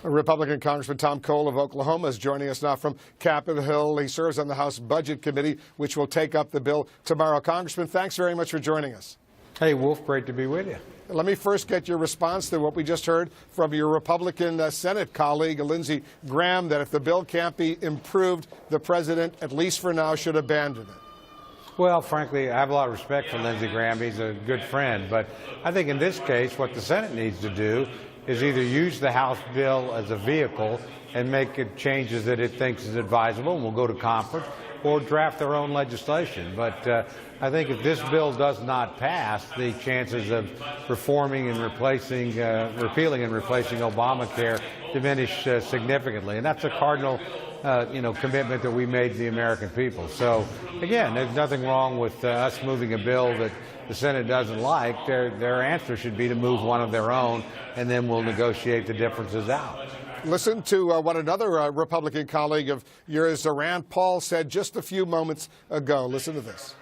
Republican Congressman Tom Cole of Oklahoma is joining us now from Capitol Hill. He serves on the House Budget Committee, which will take up the bill tomorrow. Congressman, thanks very much for joining us. Hey, Wolf, great to be with you. Let me first get your response to what we just heard from your Republican Senate colleague, Lindsey Graham, that if the bill can't be improved, the president, at least for now, should abandon it. Well, frankly, I have a lot of respect for Lindsey Graham. He's a good friend. But I think in this case, what the Senate needs to do is either use the House bill as a vehicle and make it changes that it thinks is advisable, and we'll go to conference, or draft their own legislation. But I think if this bill does not pass, the chances of reforming and replacing, repealing and replacing Obamacare diminish significantly. And that's a cardinal commitment that we made to the American people. So, again, there's nothing wrong with us moving a bill that the Senate doesn't like. Their answer should be to move one of their own, and then we'll negotiate the differences out. Listen to what another Republican colleague of yours, Rand Paul, said just a few moments ago. Listen to this.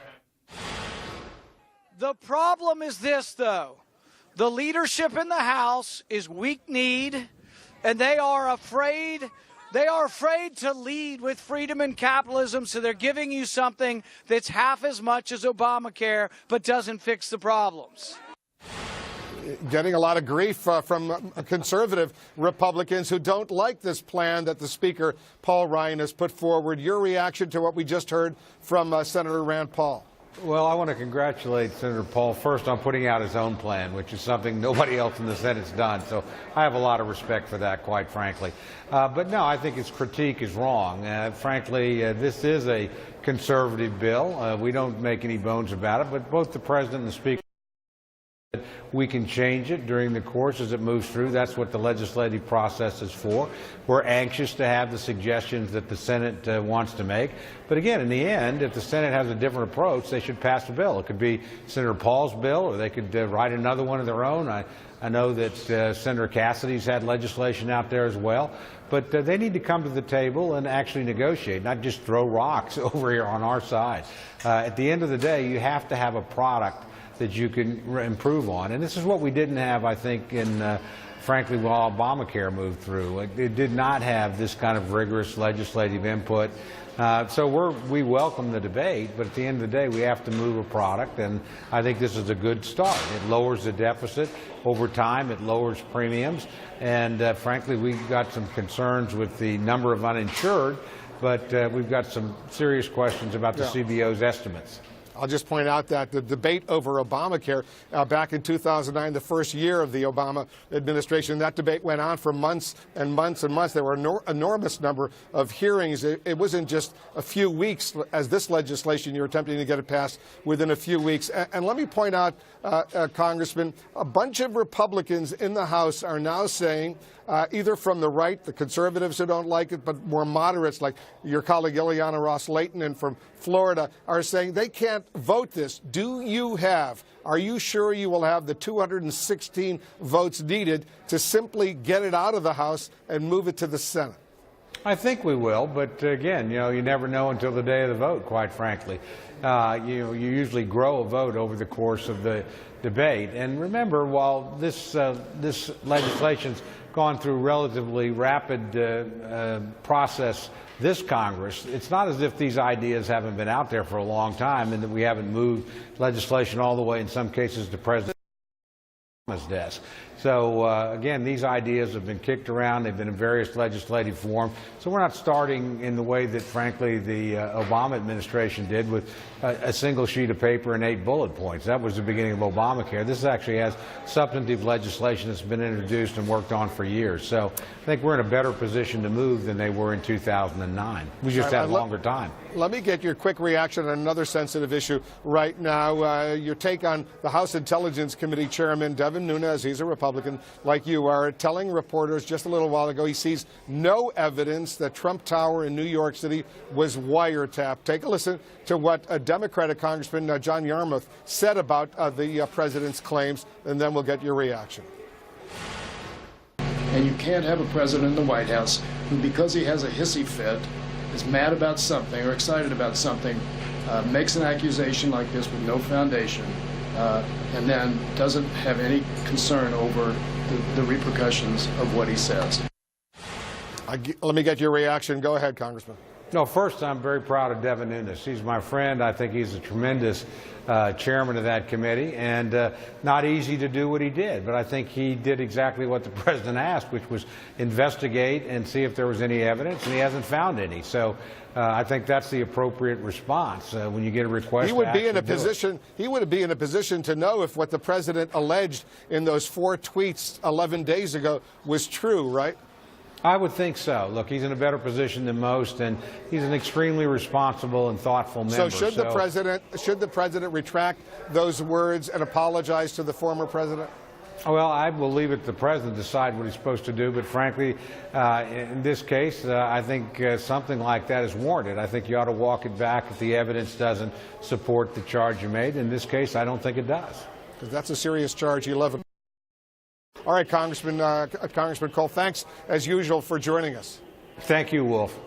The problem is this, though. The leadership in the House is weak-kneed, and they are afraid to lead with freedom and capitalism, so they're giving you something that's half as much as Obamacare but doesn't fix the problems. Getting a lot of grief from conservative Republicans who don't like this plan that the Speaker, Paul Ryan, has put forward. Your reaction to what we just heard from Senator Rand Paul? Well, I want to congratulate Senator Paul first on putting out his own plan, which is something nobody else in the Senate's done. So I have a lot of respect for that, quite frankly. But no, I think his critique is wrong. Frankly, this is a conservative bill. We don't make any bones about it, but both the President and the Speaker, we can change it during the course as it moves through. That's what the legislative process is for. We're anxious to have the suggestions that the Senate wants to make. But again, in the end, if the Senate has a different approach, they should pass a bill. It could be Senator Paul's bill, or they could write another one of their own. I know that Senator Cassidy's had legislation out there as well. But they need to come to the table and actually negotiate, not just throw rocks over here on our side. At the end of the day, you have to have a product that you can improve on. And this is what we didn't have, I think, in, frankly, while Obamacare moved through. It did not have this kind of rigorous legislative input. So we welcome the debate, but at the end of the day, we have to move a product, and I think this is a good start. It lowers the deficit over time. It lowers premiums. And frankly, we've got some concerns with the number of uninsured, but we've got some serious questions about the CBO's estimates. I'll just point out that the debate over Obamacare back in 2009, the first year of the Obama administration, that debate went on for months and months and months. There were an enormous number of hearings. It wasn't just a few weeks, as this legislation, you're attempting to get it passed within a few weeks. And let me point out, Congressman, a bunch of Republicans in the House are now saying, either from the right, the conservatives who don't like it, but more moderates like your colleague Ileana Ross-Layton and from Florida are saying they can't vote this. Are you sure you will have the 216 votes needed to simply get it out of the House and move it to the Senate? I think we will, but again, you never know until the day of the vote, quite frankly. You usually grow a vote over the course of the debate. And remember, while this legislation's gone through relatively rapid process this Congress, it's not as if these ideas haven't been out there for a long time and that we haven't moved legislation all the way, in some cases, to President Obama's desk. So, again, these ideas have been kicked around. They've been in various legislative forms. So we're not starting in the way that, frankly, the Obama administration did with a single sheet of paper and 8 bullet points. That was the beginning of Obamacare. This actually has substantive legislation that's been introduced and worked on for years. So I think we're in a better position to move than they were in 2009. We just had longer time. Let me get your quick reaction on another sensitive issue right now. Your take on the House Intelligence Committee Chairman Devin Nunes. He's a Republican like you are, telling reporters just a little while ago he sees no evidence that Trump Tower in New York City was wiretapped. Take a listen to what Democratic Congressman John Yarmouth said about the president's claims, and then we'll get your reaction. And you can't have a president in the White House who, because he has a hissy fit, is mad about something or excited about something, makes an accusation like this with no foundation, and then doesn't have any concern over the repercussions of what he says. Let me get your reaction. Go ahead, Congressman. No, first, I'm very proud of Devin Nunes. He's my friend. I think he's a tremendous chairman of that committee, and not easy to do what he did. But I think he did exactly what the president asked, which was investigate and see if there was any evidence, and he hasn't found any. So I think that's the appropriate response when you get a request. He would be in a position. He would be in a position to know if what the president alleged in those 4 tweets 11 days ago was true, right? I would think so. Look, he's in a better position than most, and he's an extremely responsible and thoughtful member. So should the president retract those words and apologize to the former president? Well, I will leave it to the president to decide what he's supposed to do, but frankly, in this case, I think something like that is warranted. I think you ought to walk it back if the evidence doesn't support the charge you made. In this case, I don't think it does. Because that's a serious charge. 11. All right, Congressman Cole, thanks as usual for joining us. Thank you, Wolf.